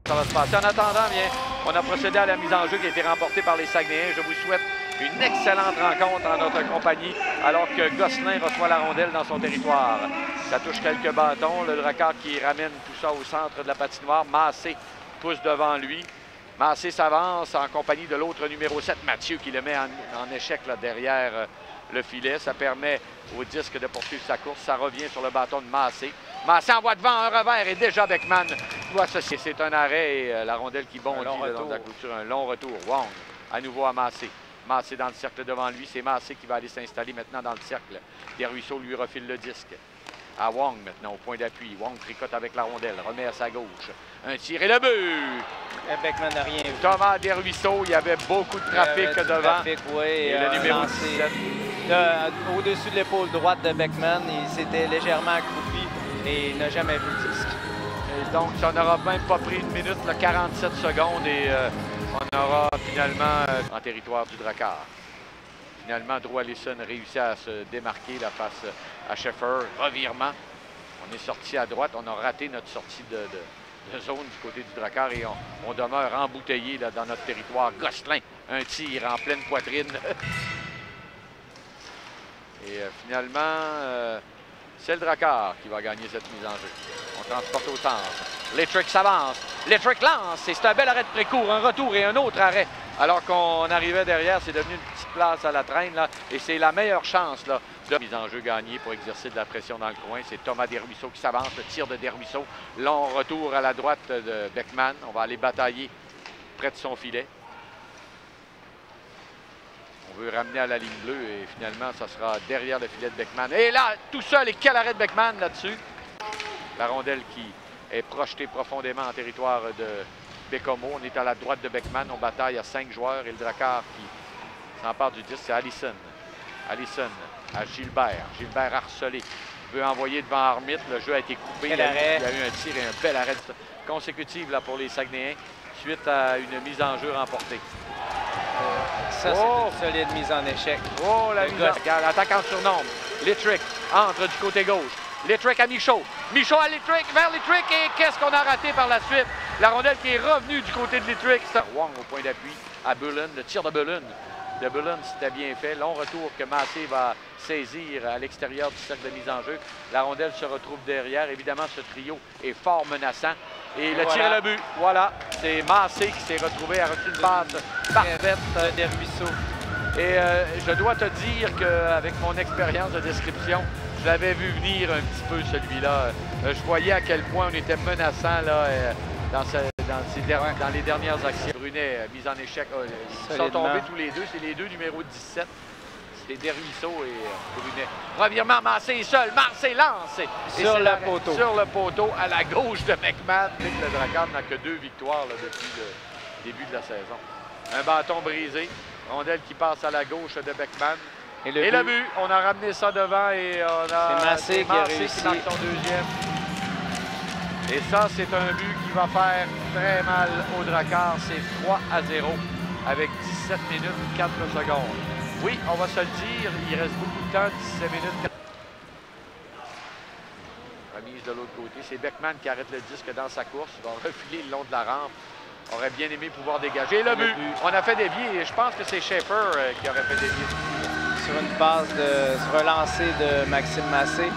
Ça va se passer. En attendant, bien, on a procédé à la mise en jeu qui a été remportée par les Saguenayens. Je vous souhaite une excellente rencontre en notre compagnie alors que Gosselin reçoit la rondelle dans son territoire. Ça touche quelques bâtons. Le Drakkar qui ramène tout ça au centre de la patinoire. Massé pousse devant lui. Massé s'avance en compagnie de l'autre numéro 7, Mathieu, qui le met en échec là, derrière le filet. Ça permet au disque de poursuivre sa course. Ça revient sur le bâton de Massé. Massé envoie devant un revers et déjà Beckman doit associer. C'est un arrêt et la rondelle qui bondit dans la clôture. Un long retour. Wong à nouveau à Massé. Massé dans le cercle devant lui. C'est Massé qui va aller s'installer maintenant dans le cercle. Desruisseaux lui refile le disque. À Wong maintenant au point d'appui. Wong tricote avec la rondelle. Remet à sa gauche. Un tir et le but! Beckman n'a rien vu. Thomas Desruisseaux, il y avait beaucoup de trafic devant. Trafic, oui, et le numéro 17. Au-dessus de l'épaule droite de Beckman, il s'était légèrement accroupi et il n'a jamais vu le disque. Et donc, ça n'aura même pas pris une minute, là, 47 secondes, et on aura finalement en territoire du Drakkar. Finalement, Drew Allison réussit à se démarquer là, face à Schaeffer. Revirement. On est sorti à droite. On a raté notre sortie de zone du côté du Drakkar et on demeure embouteillé là, dans notre territoire. Gosselin, un tir en pleine poitrine. Et finalement, c'est le Drakkar qui va gagner cette mise en jeu. On transporte au centre. Littrick s'avance. Littrick lance. Et c'est un bel arrêt de précourt. Un retour et un autre arrêt. Alors qu'on arrivait derrière, c'est devenu une petite place à la traîne. Là, et c'est la meilleure chance là, de mise en jeu gagnée pour exercer de la pression dans le coin. C'est Thomas Desruisseaux qui s'avance. Le tir de Desruisseaux. Long retour à la droite de Beckman. On va aller batailler près de son filet. On veut ramener à la ligne bleue et finalement, ça sera derrière le filet de Beckman. Et là, tout seul, et quel arrêt de Beckman là-dessus. La rondelle qui est projetée profondément en territoire de Bécomo. On est à la droite de Beckman. On bataille à 5 joueurs et le Drakkar qui s'empare du disque, c'est Allison. Allison à Gilbert. Gilbert harcelé. Veut envoyer devant Armit. Le jeu a été coupé. Il y a eu un tir et un bel arrêt consécutif là, pour les Saguenayens suite à une mise en jeu remportée. Ça, c'est une solide mise en échec. Oh, la mise en échec. L'attaquant surnombre. Littrick entre du côté gauche. Littrick à Michaud. Michaud à Littrick, vers Littrick. Et qu'est-ce qu'on a raté par la suite? La rondelle qui est revenue du côté de Littrick. Wong au point d'appui à Bullen. Le tir de Bullen. De Bullen, c'était bien fait. Long retour que Massé va saisir à l'extérieur du cercle de mise en jeu. La rondelle se retrouve derrière. Évidemment, ce trio est fort menaçant. Et le tir et le but. Voilà. C'est Massé qui s'est retrouvé à reçu une passe parfaite des Ruisseaux. Et je dois te dire qu'avec mon expérience de description, je l'avais vu venir un petit peu celui-là. Je voyais à quel point on était menaçant là, dans les dernières actions. Brunet, mise en échec. Ils sont tombés tous les deux. C'est les deux numéros 17. C'est Desruisseaux et Brunet. Revirement, Massé est seul. Massé lance. Sur le poteau. Sur le poteau, à la gauche de Beckman. Le Drakkar n'a que 2 victoires là, depuis le début de la saison. Un bâton brisé. Rondelle qui passe à la gauche de Beckman. Et le but, on a ramené ça devant et on a... C'est Massé qui a réussi. Qui marque son deuxième. Et ça, c'est un but qui va faire très mal au Drakkar. C'est 3-0 avec 17 minutes 4 secondes. Oui, on va se le dire, il reste beaucoup de temps, 17 minutes. Remise de l'autre côté. C'est Beckman qui arrête le disque dans sa course. Il va refiler le long de la rampe. On aurait bien aimé pouvoir dégager. Et le but, on a fait dévier. Et je pense que c'est Schaeffer qui aurait fait dévier. Sur une passe, sur un lancer de Maxime Massé.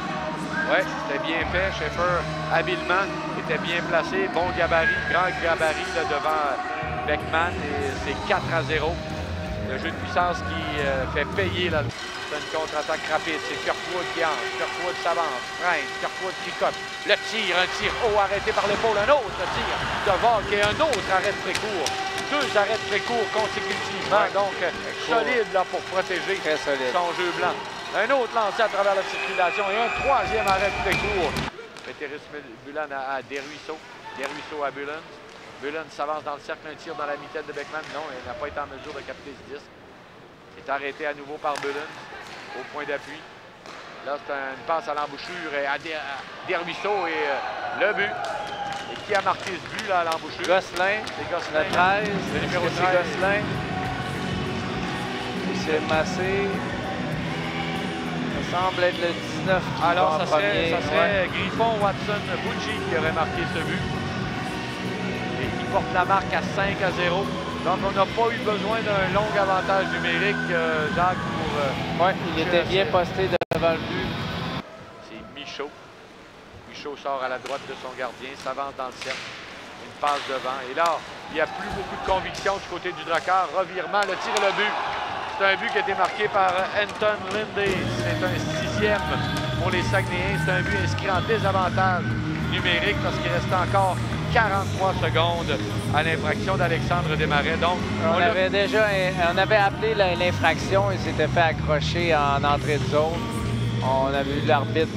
Oui, c'était bien fait. Schaeffer, habilement, était bien placé. Bon gabarit, grand gabarit là, devant Beckman. Et c'est 4-0. Le jeu de puissance qui fait payer. Là. C'est une contre-attaque rapide. C'est Kerfoot qui entre. Kerfoot s'avance. Freine. Kerfoot tricote. Le tir. Un tir haut arrêté par l'épaule. Un autre tir de Volk et un autre arrêt de précourt. 2 arrêts de précourt consécutivement. Ouais. Donc, solide là, pour protéger son jeu blanc. Un autre lancé à travers la circulation et un 3e arrêt de précourt. Péteris Bullen à Desruisseaux. Desruisseaux à Bullen. Bullen s'avance dans le cercle, un tir dans la mitaine de Beckman. Non, il n'a pas été en mesure de capter ce disque. Il est arrêté à nouveau par Bullen au point d'appui. Là, c'est une passe à l'embouchure à Desruisseaux et le but. Et qui a marqué ce but là, à l'embouchure? Gosselin. C'est Gosselin. Le 13. Le numéro 13. Gosselin. C'est Massé. Ça semble être le 19. Alors, ça serait Griffon, Watson, Bucci qui aurait marqué ce but. Et qui porte la marque à 5-0. Donc, on n'a pas eu besoin d'un long avantage numérique, Jacques, pour... Oui, il était bien posté devant le but. C'est Michaud. Michaud sort à la droite de son gardien, s'avance dans le cercle. Une passe devant. Et là, il n'y a plus beaucoup de conviction du côté du Drakkar. Revirement, le tir et le but. C'est un but qui a été marqué par Anton Lindy. C'est un 6e pour les Saguenayens. C'est un but inscrit en désavantage numérique parce qu'il reste encore 43 secondes à l'infraction d'Alexandre Desmarais. Donc, on avait appelé l'infraction. Il s'était fait accrocher en entrée de zone. On a vu l'arbitre